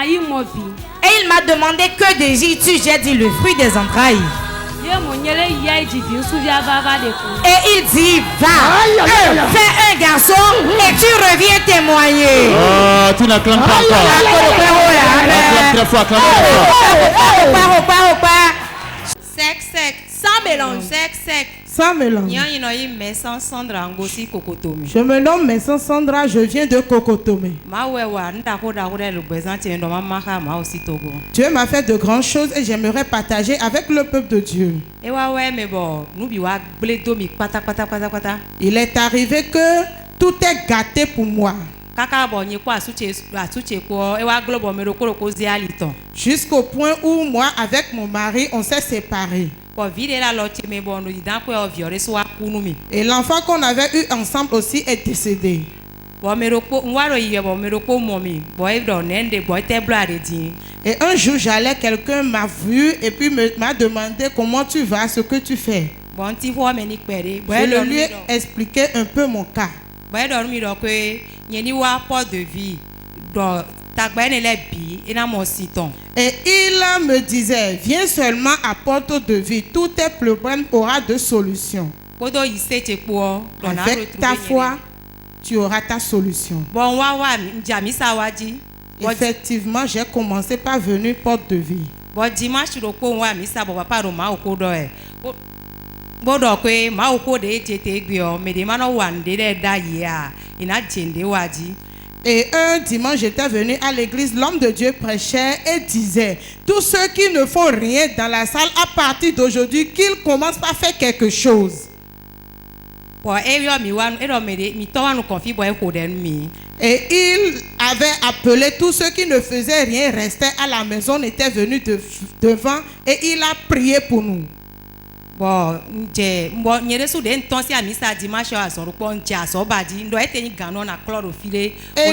Et il m'a demandé que désires-tu? J'ai dit le fruit des entrailles. Et il dit va, fais un garçon et tu reviens témoigner. Oh, tu n'acclames pas encore. Acclame très fort, acclame très fort. Sec, sans mélange. Sec. Sans mélange. Je me nomme Maison Sandra, je viens de Kokotome. Dieu m'a fait de grandes choses et j'aimerais partager avec le peuple de Dieu. Il est arrivé que tout est gâté pour moi. Jusqu'au point où moi avec mon mari on s'est séparés. Et l'enfant qu'on avait eu ensemble aussi est décédé. Et un jour j'allais, quelqu'un m'a vu et puis m'a demandé comment tu vas, ce que tu fais. Je lui ai expliqué un peu mon cas. Et il me disait, viens seulement à Porte de Vie, tous tes problèmes aura de solution. Avec ta foi, tu auras ta solution. Effectivement, j'ai commencé par venir Porte de Vie. Et un dimanche, j'étais venu à l'église, l'homme de Dieu prêchait et disait, tous ceux qui ne font rien dans la salle, à partir d'aujourd'hui, qu'ils commencent par faire quelque chose. Et il avait appelé tous ceux qui ne faisaient rien, restaient à la maison, on était venu devant et il a prié pour nous. Et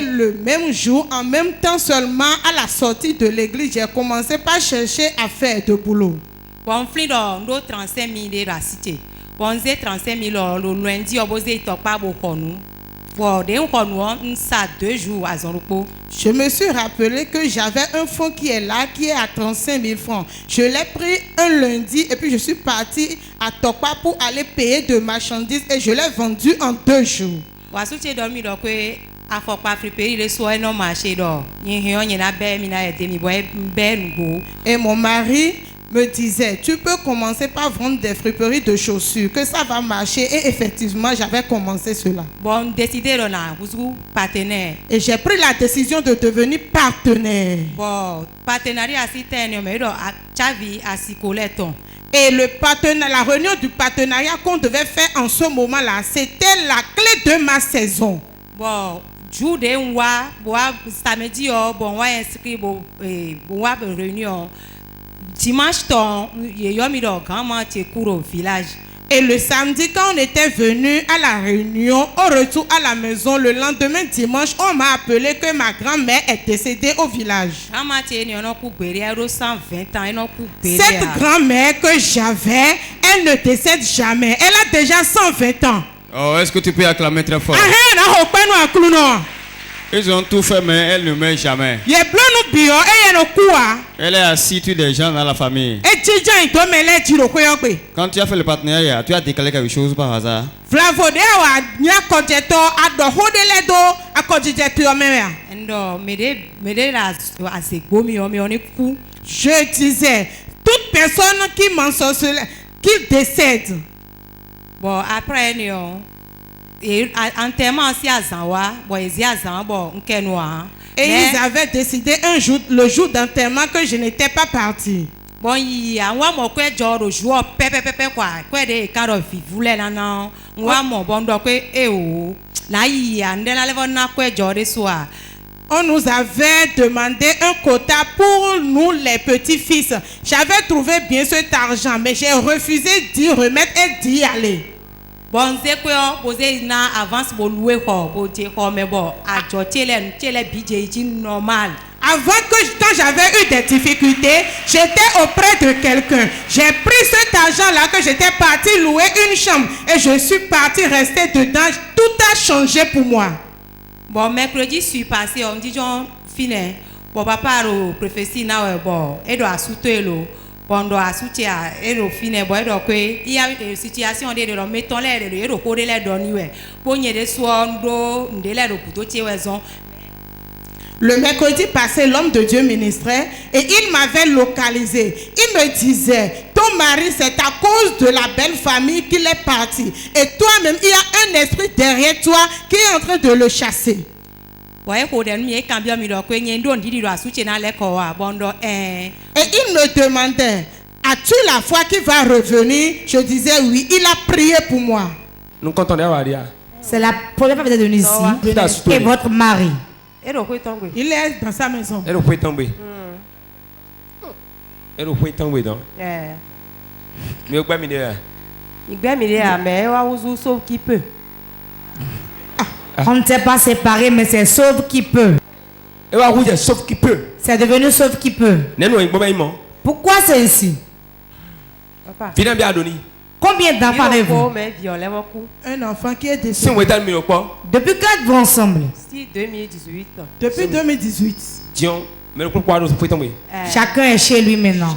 le même jour, en même temps seulement, à la sortie de l'église, j'ai commencé par chercher à faire de boulot. Je me suis rappelé que j'avais un fonds qui est là, qui est à 35 000 francs. Je l'ai pris un lundi et puis je suis parti à Tokpa pour aller payer de marchandises et je l'ai vendu en 2 jours. Et mon mari me disait, tu peux commencer par vendre des friperies de chaussures, que ça va marcher. Et effectivement, j'avais commencé cela. Et j'ai pris la décision de devenir partenaire. Et le partenariat, la réunion du partenariat qu'on devait faire en ce moment-là, c'était la clé de ma saison. Et le samedi, quand on était venu à la réunion, au retour à la maison, le lendemain dimanche, on m'a appelé que ma grand-mère est décédée au village. Cette grand-mère que j'avais, elle ne décède jamais. Elle a déjà 120 ans. Oh, est-ce que tu peux acclamer très fort? Ils ont tout fait, mais elle ne meurt jamais. Elle est assise, tu des gens dans la famille. Quand tu as fait le partenariat, tu as déclaré quelque chose par hasard? Je disais, toute personne qui m'ensorcelle, qu'il décède. Bon, après, et ils avaient décidé un jour, le jour d'enterrement, que je n'étais pas parti. Bon, on nous avait demandé un quota pour nous les petits-fils. J'avais trouvé bien cet argent, mais j'ai refusé d'y remettre et d'y aller. Avant que quand j'avais eu des difficultés, j'étais auprès de quelqu'un. J'ai pris cet argent-là que j'étais parti louer une chambre et je suis parti rester dedans. Tout a changé pour moi. Bon, mercredi, je suis passé, on dit, Bon papa ro prophétie na we bon e do asuto elo bondo asuti a e do fine bo e do kwe il y a une situation de do mettons les de e do ko de les doni we bo nye de so ndo ndele do puto tie wezon. Le mercredi passé, l'homme de Dieu ministrait et il m'avait localisé. Il me disait, ton mari, c'est à cause de la belle famille qu'il est parti. Et toi-même, il y a un esprit derrière toi qui est en train de le chasser. Et il me demandait, as-tu la foi qui va revenir? Je disais oui, il a prié pour moi. C'est la première fois que vous êtes venu ici. Et votre mari. Il est dans sa maison. On ne s'est pas séparés, mais c'est sauve qui peut. C'est devenu sauve qui peut. Pourquoi c'est ici? Combien d'enfants avez-vous? Un enfant qui est décédé. Depuis quand êtes-vous ensemble? 2018. Depuis 2018. Chacun est chez lui maintenant.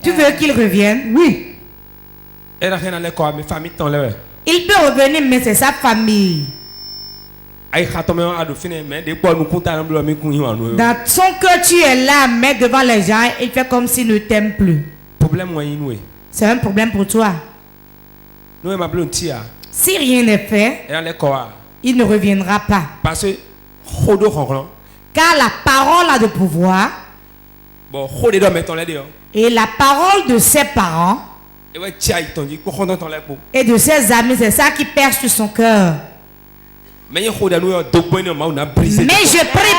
Tu veux qu'il revienne? Oui. Il peut revenir, mais c'est sa famille. Dans son cœur, tu es là, mais devant les gens, il fait comme s'il ne t'aime plus. C'est un problème pour toi. Si rien n'est fait, il ne reviendra pas. Car la parole a de pouvoir. Et la parole de ses parents et de ses amis, c'est ça qui perce sur son cœur. Mais je prie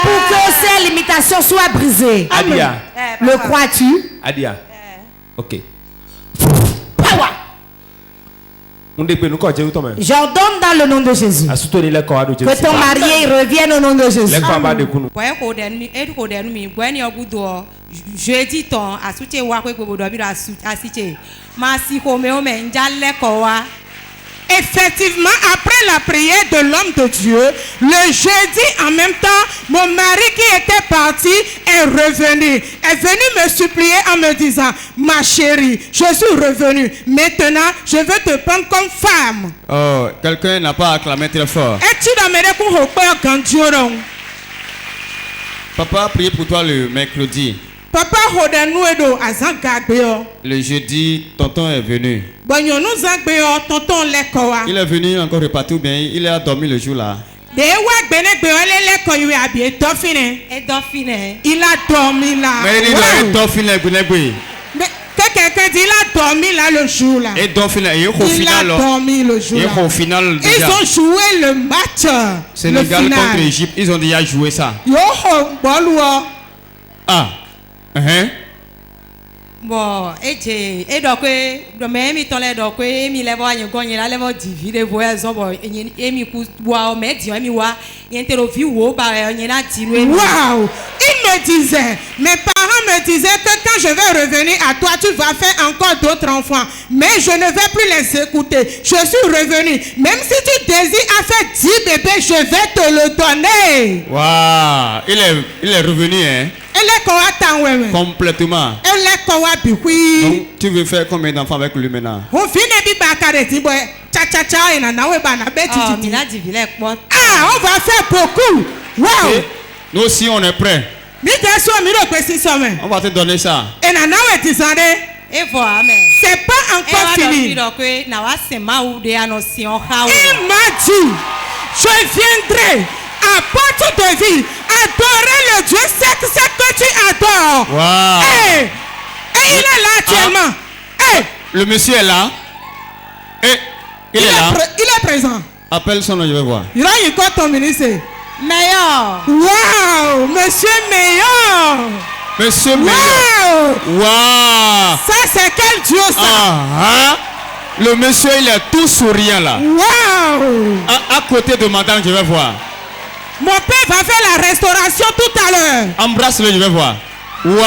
pour que ces limitations soient brisées. Adia. Le crois-tu? Adia. Ok. J'ordonne dans le nom de Jésus que ton marié revienne au nom de Jésus. Jeudi ton asute wa kwe bodo bi asite ma si home o me njale ko wa. Effectivement, après la prière de l'homme de Dieu, le jeudi en même temps, mon mari qui était parti est revenu. Est venu me supplier en me disant, ma chérie, je suis revenu. Maintenant, je veux te prendre comme femme. Oh, quelqu'un n'a pas acclamé très fort. Papa a prié pour toi le mercredi. Papa le jeudi, tonton est venu. Il est venu encore repartir bien. Il a dormi le jour là. Il a dormi là. Mais il a dormi là. Quelqu'un dit il a dormi là le jour là. Il a dormi le jour là. Ils ont joué le match. Sénégal contre l'Égypte. Ils ont déjà joué ça. Ah. Bon, et donc, même il t'enlève donc, il lève un gagné là, lève divide voyage, bon, et mi coup, wow, mais dis, mi wa, il interview, wow, bah, il y en a dit, wow, il me disait, mes parents me disaient que quand je vais revenir à toi, tu vas faire encore d'autres enfants, mais je ne vais plus les écouter. Je suis revenu, même si tu désires à faire 10 bébés, je vais te le donner. Wow, il est revenu, hein. Complètement. Donc, tu veux faire combien d'enfants avec lui maintenant? On va faire beaucoup. Wow. Et nous aussi on est prêts. On va te donner ça. Et voilà, c'est pas encore fini. Il m'a dit, je viendrai à porte de ville adorer le Dieu c'est que tu adores. Wow. Et il est là actuellement. Le monsieur est là. Et il est là. Il est présent. Appelle son nom, je vais voir. Il a encore ton ministre. Meilleur. Wow, monsieur Meilleur. Monsieur Meilleur. Wow. Ça c'est quel Dieu ça? Le monsieur il est tout souriant là. Wow. À côté de madame, je vais voir. Mon père va faire la restauration tout à l'heure. Embrasse-le, je vais voir. Wow.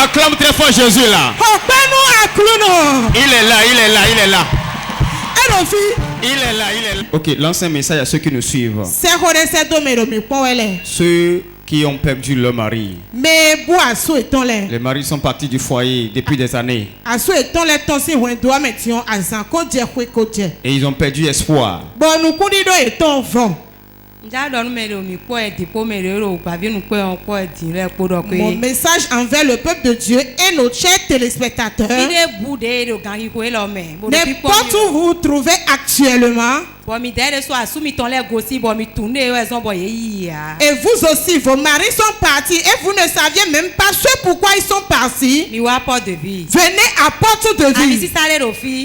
Acclame très fort Jésus là. Il est là, il est là. Et nos filles. Il est là, il est là. Ok, lance un message à ceux qui nous suivent. Ceux qui ont perdu leur mari. Les maris sont partis du foyer depuis des années. Et ils ont perdu espoir. Mon message envers le peuple de Dieu et nos chers téléspectateurs, n'importe où vous vous trouvez actuellement, et vous aussi, vos maris sont partis et vous ne saviez même pas ce pourquoi ils sont partis, venez à porte de vie.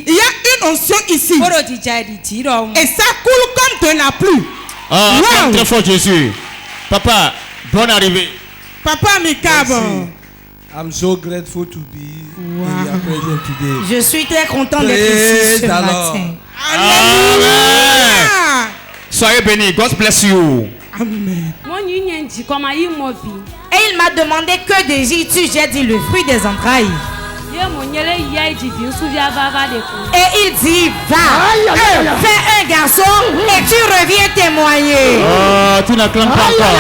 Il y a une onction ici et ça coule comme de la pluie. Ah, wow. Très fort Jésus. Papa, bonne arrivée. Papa Mikabo. I'm so grateful to be in your presence today. Je suis très content d'être ici ce matin. Amen. Soyez bénis. God bless you. Amen. Et il m'a demandé que désires-tu? J'ai dit le fruit des entrailles. Et il dit, va, fais un garçon et tu reviens témoigner. Oh, tu n'acclames pas encore.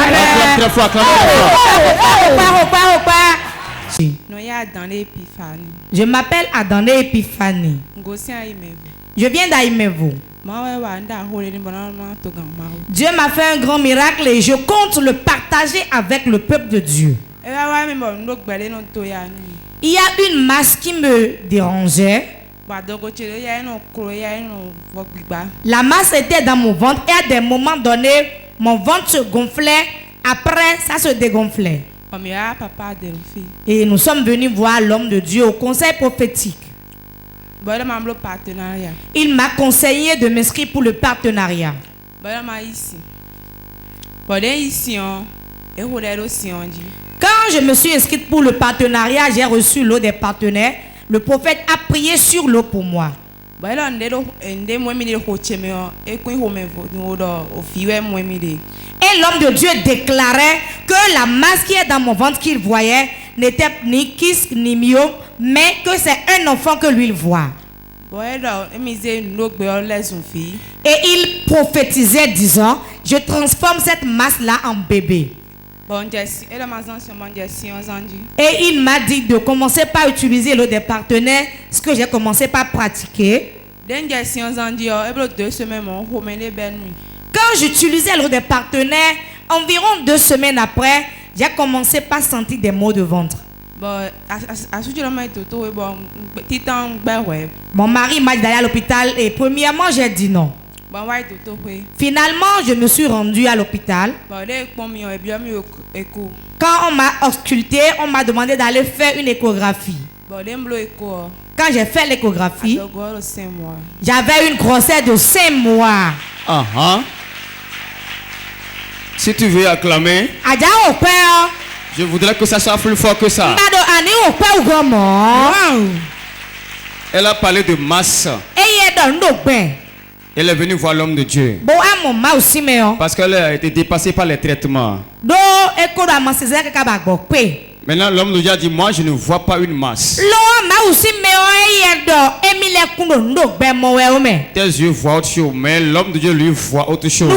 Acclame très fort, acclame très fort. Je m'appelle Adane Epiphanie. Je viens d'Aïmevo. Dieu m'a fait un grand miracle et je compte le partager avec le peuple de Dieu. Il y a une masse qui me dérangeait. La masse était dans mon ventre et à des moments donnés, mon ventre se gonflait. Après, ça se dégonflait. Et nous sommes venus voir l'homme de Dieu au conseil prophétique. Il m'a conseillé de m'inscrire pour le partenariat. Quand je me suis inscrite pour le partenariat, j'ai reçu l'eau des partenaires. Le prophète a prié sur l'eau pour moi. Et l'homme de Dieu déclarait que la masse qui est dans mon ventre qu'il voyait n'était ni Kiss ni Mio, mais que c'est un enfant que lui il voit. Et il prophétisait disant, je transforme cette masse-là en bébé. Et il m'a dit de commencer par utiliser l'eau des partenaires, ce que j'ai commencé par pratiquer. Quand j'utilisais l'eau des partenaires, environ 2 semaines après, j'ai commencé par sentir des maux de ventre. Mon mari m'a dit d'aller à l'hôpital et premièrement j'ai dit non. Finalement, je me suis rendue à l'hôpital. Quand on m'a ausculté, on m'a demandé d'aller faire une échographie. Quand j'ai fait l'échographie, j'avais une grossesse de 5 mois. Si tu veux acclamer, je voudrais que ça soit plus fort que ça. Elle a parlé de masse. Elle est venue voir l'homme de Dieu. Parce qu'elle a été dépassée par les traitements. Maintenant, l'homme de Dieu a dit, moi je ne vois pas une masse. Tes yeux voient autre chose, mais l'homme de Dieu lui voit autre chose.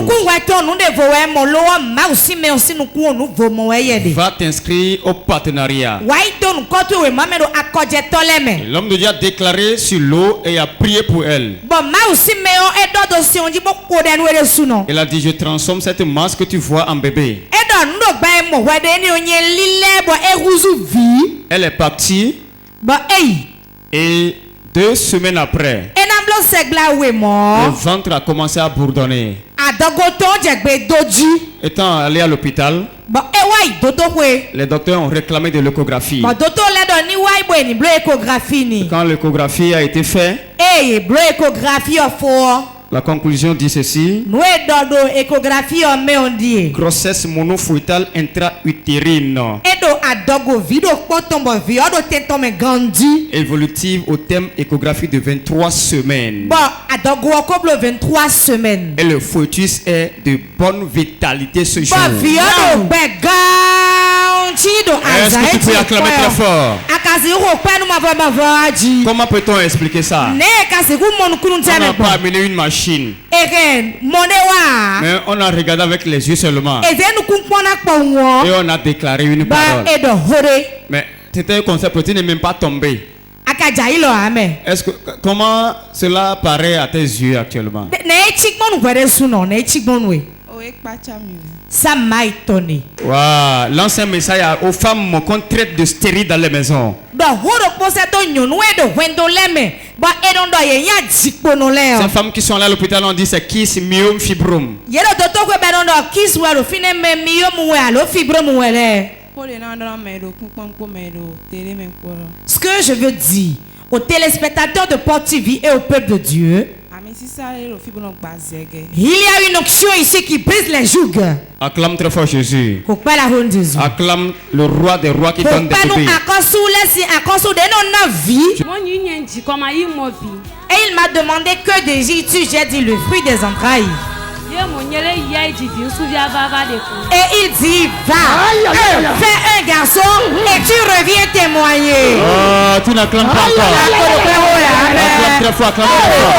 Va t'inscrire au partenariat. L'homme de Dieu a déclaré sur l'eau et a prié pour elle. Il a dit, je transforme cette masse que tu vois en bébé. Elle est partie. Et 2 semaines après, le ventre a commencé à bourdonner. Étant allé à l'hôpital, les docteurs ont réclamé de l'échographie. Quand l'échographie a été faite, la conclusion dit ceci: grossesse monofœtale intra-utérine évolutive au terme échographie de 23 semaines. Et le fœtus est de bonne vitalité ce jour. Est-ce que tu peux acclamer très fort? Comment peut-on expliquer ça? On n'a pas amené une machine. Mais on a regardé avec les yeux seulement. Et on a déclaré une parole. Mais c'était un concept, tu n'es même pas tombé. Est-ce que comment cela paraît à tes yeux actuellement? Ça m'a étonné. Wow. L'ancien message aux femmes qu'on traite de stériles dans les maisons. Ces femmes qui sont là à l'hôpital, on dit c'est kiss myome fibrom. Ce que je veux dire aux téléspectateurs de Porte TV et au peuple de Dieu, il y a une onction ici qui brise les jougs. Acclame très fort Jésus. Acclame le roi des rois qui donne des bébés. Et il m'a demandé que désires-tu? J'ai dit le fruit des entrailles. Et il dit va, fais un garçon et tu reviens témoigner. Oh, tu n'acclames pas encore. Acclame très fort, acclame très fort.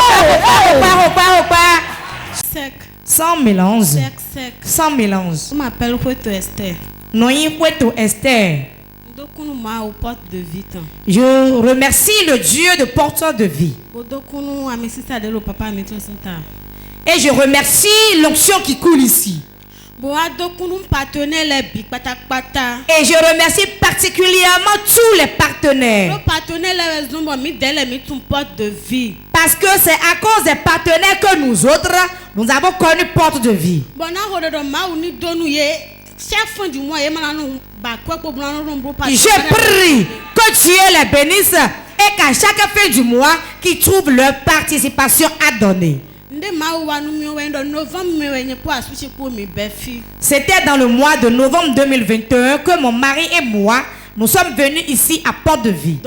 Sec. Sans mélange. Sec. Sans mélange. Je m'appelle Hueto Esther. Hueto Esther. Je remercie le Dieu de porteur de vie. Et je remercie l'onction qui coule ici. Et je remercie particulièrement tous les partenaires. Parce que c'est à cause des partenaires que nous autres, nous avons connu porte de vie. Je prie que Dieu les bénisse et qu'à chaque fin du mois, qu'ils trouvent leur participation à donner. C'était dans le mois de novembre 2021 que mon mari et moi, nous sommes venus ici à Porte de Vie.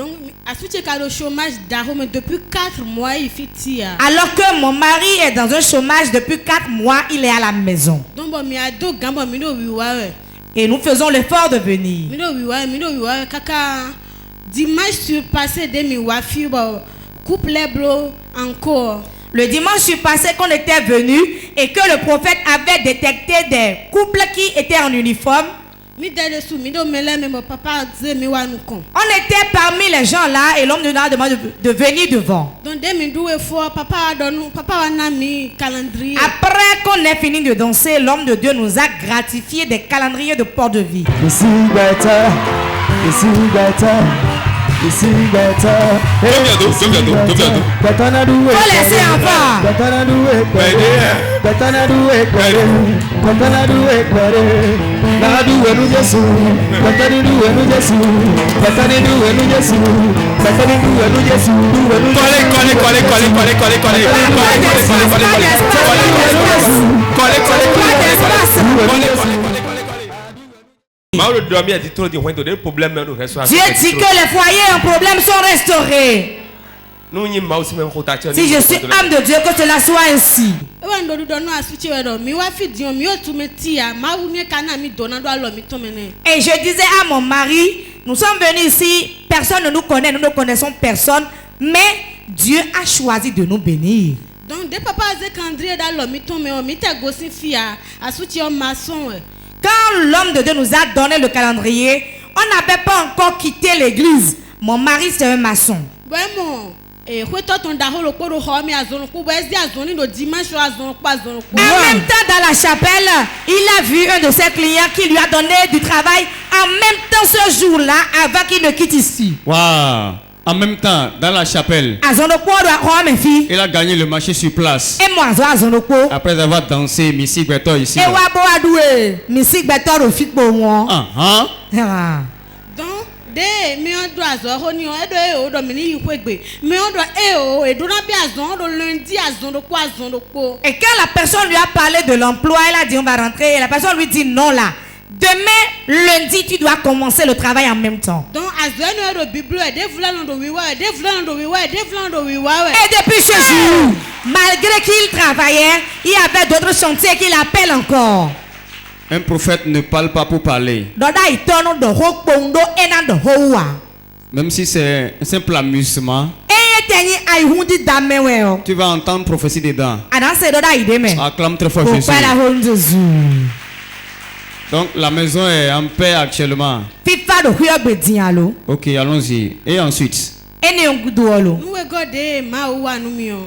Alors que mon mari est dans un chômage depuis 4 mois, il est à la maison. Et nous faisons l'effort de venir. Dimanche surpassé encore. Le dimanche surpassé qu'on était venu et que le prophète avait détecté des couples qui étaient en uniforme. On était parmi les gens là et l'homme nous a demandé de venir devant. Après qu'on ait fini de danser, l'homme de Dieu nous a gratifié des calendriers de Porte de Vie. Laissez enfant. Dieu dit que les foyers en problème sont restaurés. Si je suis âme de Dieu, que cela soit ainsi. Et je disais à mon mari, nous sommes venus ici, personne ne nous connaît, nous ne connaissons personne, mais Dieu a choisi de nous bénir. Donc, des papas quand l'homme de Dieu nous a donné le calendrier, on n'avait pas encore quitté l'église. Mon mari, c'est un maçon. En même temps, dans la chapelle, il a vu un de ses clients qui lui a donné du travail en même temps ce jour-là, avant qu'il ne quitte ici. Wow. En même temps, dans la chapelle, il a gagné le marché sur place. Après avoir dansé, Missy Beto ici. Et quand la personne lui a parlé de l'emploi, elle a dit on va rentrer. Et la personne lui dit non là. Demain, lundi, tu dois commencer le travail en même temps. Et depuis ce jour, malgré qu'il travaillait, il y avait d'autres chantiers qu'il appelle encore. Un prophète ne parle pas pour parler. Même si c'est un simple amusement, tu vas entendre prophétie dedans. Acclame très fort Jésus. Donc la maison est en paix actuellement. Ok, allons-y. Et ensuite?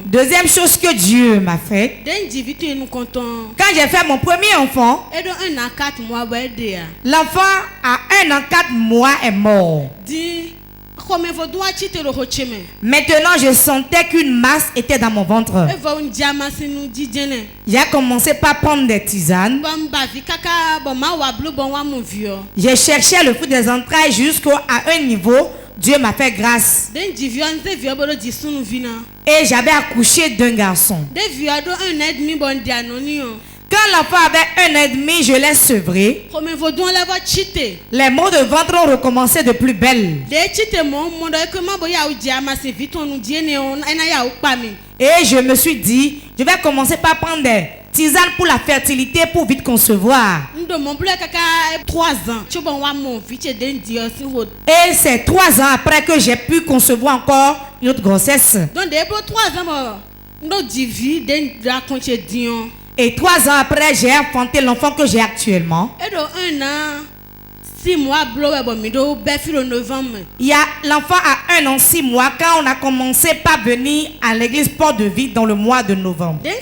Deuxième chose que Dieu m'a fait, quand j'ai fait mon premier enfant, l'enfant à 1 an 4 mois est mort. Maintenant, je sentais qu'une masse était dans mon ventre. J'ai commencé par prendre des tisanes. J'ai cherché le fruit des entrailles jusqu'à un niveau. Dieu m'a fait grâce. Et j'avais accouché d'un garçon. Quand l'enfant avait 1 an et demi, je l'ai sevré. Les maux de ventre ont recommencé de plus belle. Et je me suis dit, je vais commencer par prendre des tisanes pour la fertilité pour vite concevoir. Et c'est 3 ans après que j'ai pu concevoir encore une autre grossesse. Et 3 ans après, j'ai enfanté l'enfant que j'ai actuellement. Il y a l'enfant à 1 an 6 mois quand on a commencé par venir à l'église Port de Vie dans le mois de novembre. Mais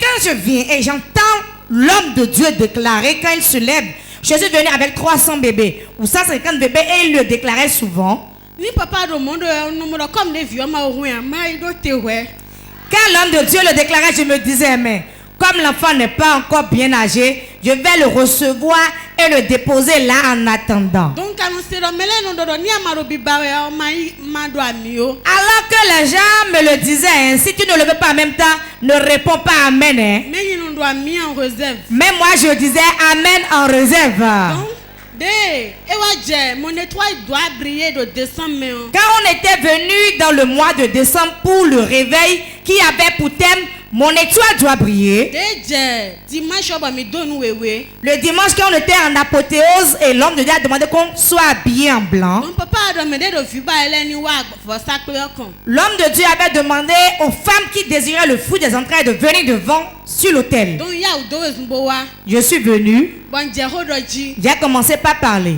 quand je viens et j'entends l'homme de Dieu déclarer quand il se lève, je suis venu avec 300 bébés ou 150 bébés et il le déclarait souvent. Quand l'homme de Dieu le déclarait, je me disais, mais comme l'enfant n'est pas encore bien âgé, je vais le recevoir et le déposer là en attendant. Alors que les gens me le disaient, hein, si tu ne le veux pas en même temps, ne réponds pas Amen. Hein. Mais moi je disais Amen en réserve. Quand on était venu dans le mois de décembre pour le réveil qui avait pour thème mon étoile doit briller. Le dimanche quand on était en apothéose et l'homme de Dieu a demandé qu'on soit habillé en blanc. L'homme de Dieu avait demandé aux femmes qui désiraient le fruit des entrailles de venir devant sur l'autel. Je suis venu. J'ai commencé par parler.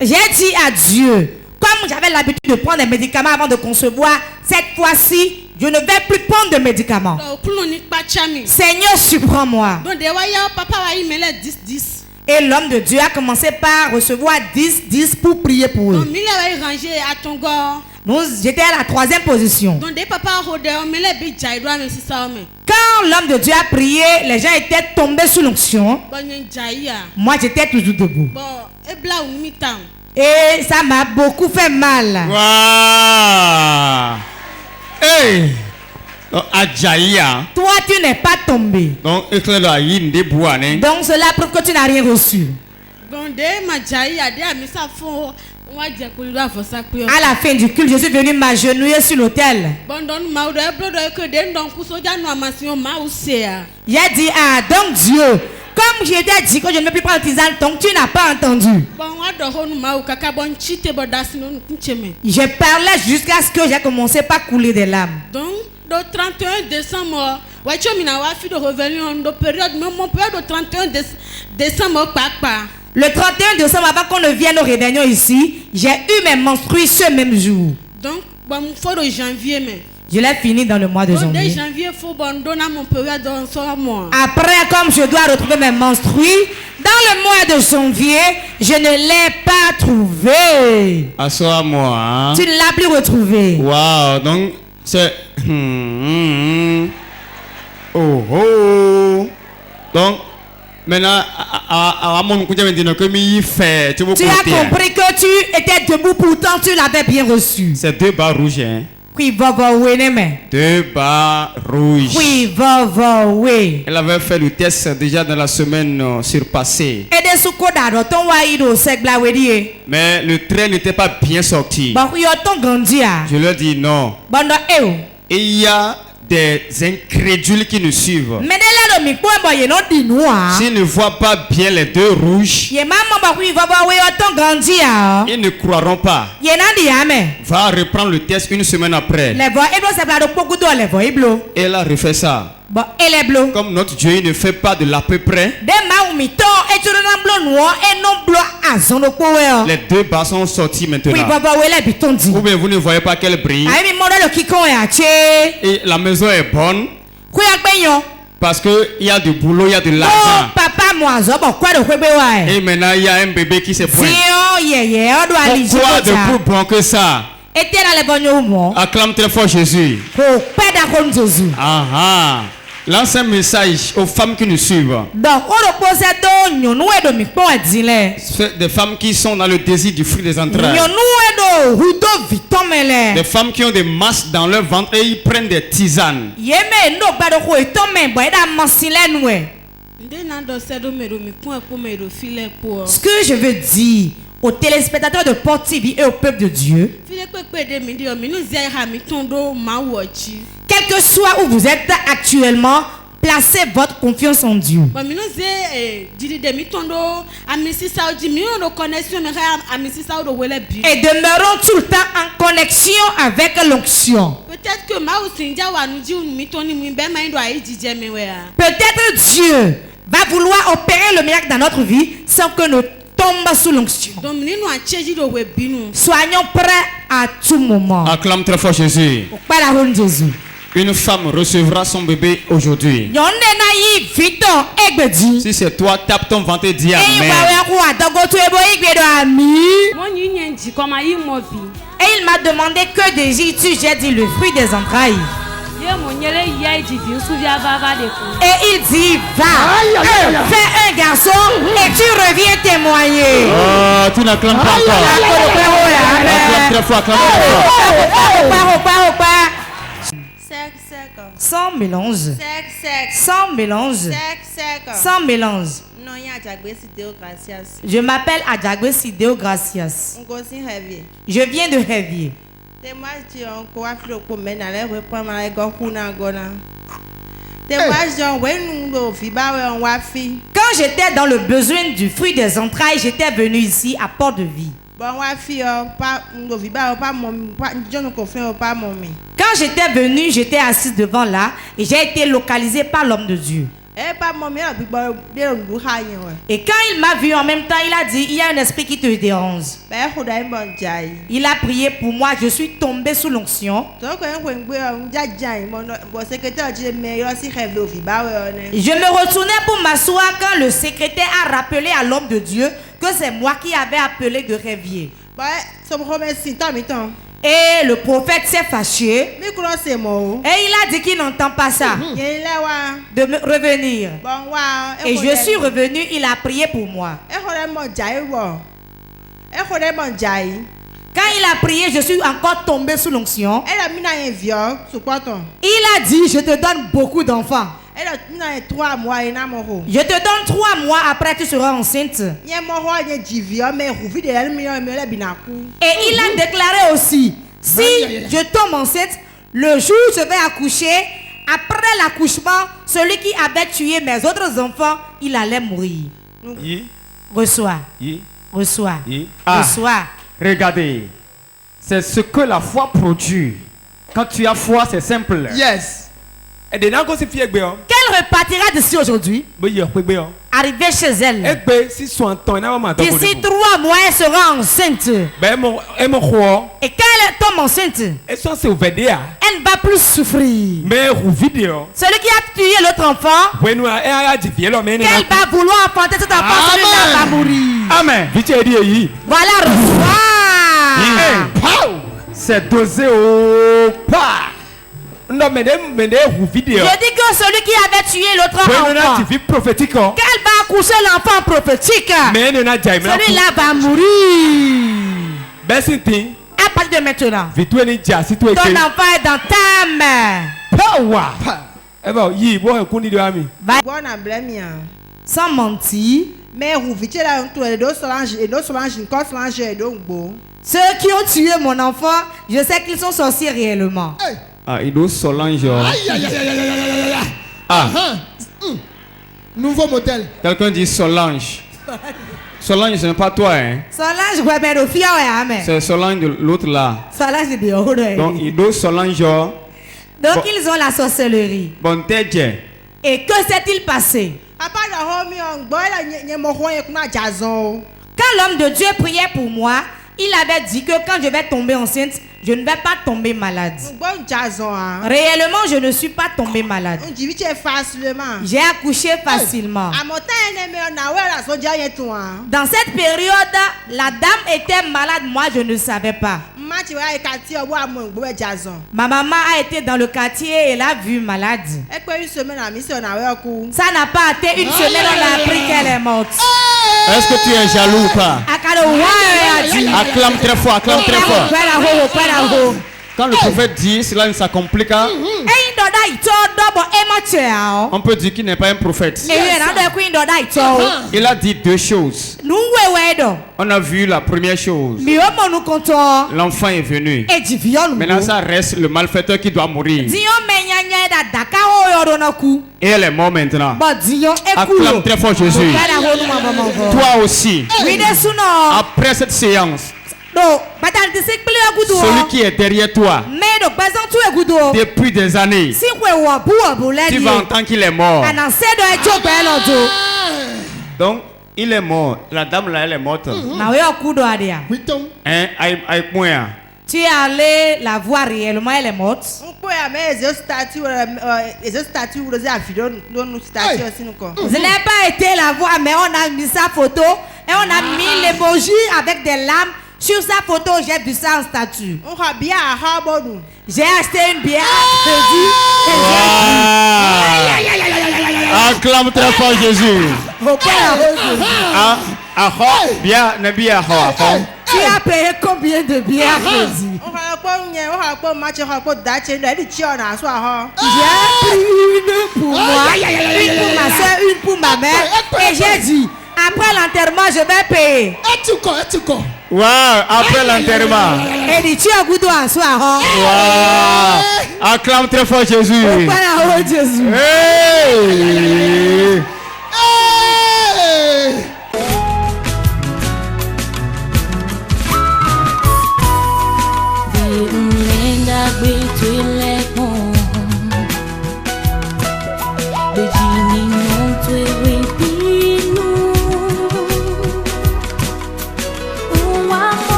J'ai dit à Dieu, comme j'avais l'habitude de prendre des médicaments avant de concevoir, cette fois-ci, je ne vais plus prendre de médicaments. Seigneur, surprends-moi. Et l'homme de Dieu a commencé par recevoir 10 pour prier pour eux. J'étais à la 3e position. Quand l'homme de Dieu a prié, les gens étaient tombés sous l'onction. Moi, j'étais toujours debout. Et ça m'a beaucoup fait mal. Wow. Hey. Toi, tu n'es pas tombé. Donc, cela prouve que tu n'as rien reçu. À la fin du culte, je suis venu m'agenouiller sur l'autel. J'ai dit, ah, donc Dieu, comme je t'ai dit que je ne vais plus prendre tisane, donc tu n'as pas entendu. Je parlais jusqu'à ce que j'ai commencé par couler des larmes. Donc, le 31 décembre, le 31 décembre, avant qu'on ne vienne aux réunions ici, j'ai eu mes menstrues ce même jour. Donc, il faut le janvier, mais. Je l'ai fini dans le mois de janvier. Après, comme je dois retrouver mes menstrues, dans le mois de janvier, je ne l'ai pas trouvé. Assois-moi. Hein? Tu ne l'as plus retrouvé. Wow, donc c'est... Oh. Donc, maintenant, tu as compris que tu étais debout, pourtant tu l'avais bien reçu. C'est 2 barres rouges, hein? Oui, 2 barres rouges. Oui. Elle avait fait le test déjà dans la semaine surpassée. Mais le trait n'était pas bien sorti. Je leur dis non. Il y a des incrédules qui nous suivent. Mais S'ils ne voient pas bien les deux rouges, ils ne croiront pas. Va reprendre le test une semaine après. Et elle a refait ça. Comme notre Dieu il ne fait pas de l'à peu près, les deux bas sont sortis maintenant. Ou bien vous ne voyez pas qu'elle brille. Et la maison est bonne. Parce qu'il y a du boulot, il y a de l'argent. Et maintenant il y a un bébé qui se pointe. Pourquoi de plus bon que ça? Acclame très fort Jésus. Lance un message aux femmes qui nous suivent. Des femmes qui sont dans le désir du fruit des entrailles. Des femmes qui ont des masses dans leur ventre et ils prennent des tisanes. Ce que je veux dire aux téléspectateurs de Port TV et au peuple de Dieu, quel que soit où vous êtes actuellement, placez votre confiance en Dieu. Et demeurons tout le temps en connexion avec l'onction. Peut-être Dieu va vouloir opérer le miracle dans notre vie sans que nous tombions sous l'onction. Soyons prêts à tout moment. Acclame très fort Jésus. Une femme recevra son bébé aujourd'hui. Si c'est toi, tape ton ventre et dis Amen. Et il m'a demandé que désires-tu? J'ai dit le fruit des entrailles. Et il dit va, fais un garçon et tu reviens témoigner. Oh, tu n'acclames pas encore. Acclame très fort, acclame très fort. Sans mélange. Sans mélange. Sans mélange. Je m'appelle Adjagwe Sideo Gracias. Je viens de Heavy. Quand j'étais dans le besoin du fruit des entrailles, j'étais venu ici à Port de Vie. Quand j'étais venu, j'étais assise devant là et j'ai été localisée par l'homme de Dieu. Et quand il m'a vu en même temps, il a dit, il y a un esprit qui te dérange. Il a prié pour moi, je suis tombée sous l'onction. Je me retournais pour m'asseoir quand le secrétaire a rappelé à l'homme de Dieu que c'est moi qui avais appelé de rêvier. Et le prophète s'est fâché. Et il a dit qu'il n'entend pas ça. De me revenir. Et je suis revenu, il a prié pour moi. Quand il a prié, je suis encore tombé sous l'onction. Il a dit, je te donne beaucoup d'enfants. Je te donne 3 mois après tu seras enceinte. Et il a déclaré aussi, si je tombe enceinte, le jour où je vais accoucher, après l'accouchement, celui qui avait tué mes autres enfants, il allait mourir. Reçois. Reçois. Reçois. Regardez, c'est ce que la foi produit. Quand tu as foi, c'est simple. Yes. Qu'elle repartira d'ici aujourd'hui. Arriver chez elle. D'ici 3 mois, elle sera enceinte. Et quand elle tombe enceinte, elle ne va plus souffrir. Celui qui a tué l'autre enfant, qu'elle va vouloir enfanter cet enfant, celui-là va mourir. Amen. Voilà, reçois. C'est dosé au pas. Je dis que celui qui avait tué l'autre enfant, qu'elle va accoucher l'enfant prophétique, celui-là va mourir. À partir de maintenant, ton enfant est dans ta main. Sans mentir, ceux qui ont tué mon enfant, je sais qu'ils sont sorciers réellement. Ah, Ido Solange. Ah. Nouveau modèle. Quelqu'un dit Solange. Solange, ce n'est pas toi, hein? Solange, ouais, mais le fia, ouais, c'est Solange de l'autre là. Solange de haut, donc, Ido Solange. Donc, ils ont la sorcellerie. Bon, t'es. Et que s'est-il passé? Quand l'homme de Dieu priait pour moi, il avait dit que quand je vais tomber enceinte, je ne vais pas tomber malade. Réellement, je ne suis pas tombée malade. J'ai accouché facilement. Dans cette période, la dame était malade, moi je ne savais pas. Ma maman a été dans le quartier et elle a vu malade. Ça n'a pas été une semaine, on a appris qu'elle est morte. Est-ce que tu es jaloux ou pas? Acclame très fort, acclame très fort. Quand le prophète dit, cela ne s'accomplit qu'à... On peut dire qu'il n'est pas un prophète. Il a dit deux choses. On a vu la première chose. L'enfant est venu. Maintenant, ça reste le malfaiteur qui doit mourir. Et elle est morte maintenant. Acclame très fort Jésus. Toi aussi. Après cette séance, celui qui est derrière toi depuis des années, tu vas entendre qu'il est mort. Donc, il est mort. La dame là, elle est morte. Hein? Tu es allé la voir réellement, elle est morte. Je n'ai pas été la voir, mais on a mis sa photo et on a mis l'émoji avec des larmes. Sur sa photo, j'ai vu ça en statue. J'ai acheté une bière. Acclame très fort Jésus. Tu as payé combien de bières, Jésus? J'ai pris une pour moi, une pour ma soeur, une pour ma mère. Et j'ai dit, après l'enterrement, je vais payer. Wow, après l'enterrement. Et dit, tu as goûté en soi. Wow. Acclame très fort Jésus. Jésus. Hey.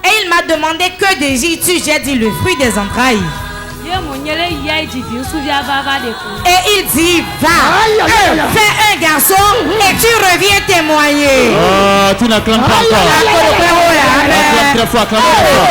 Et il m'a demandé que désires-tu? J'ai dit le fruit des entrailles. Et il dit, va, fais un garçon et tu reviens témoigner. Oh, tu n'acclames pas encore. Acclame très fort, acclame très fort.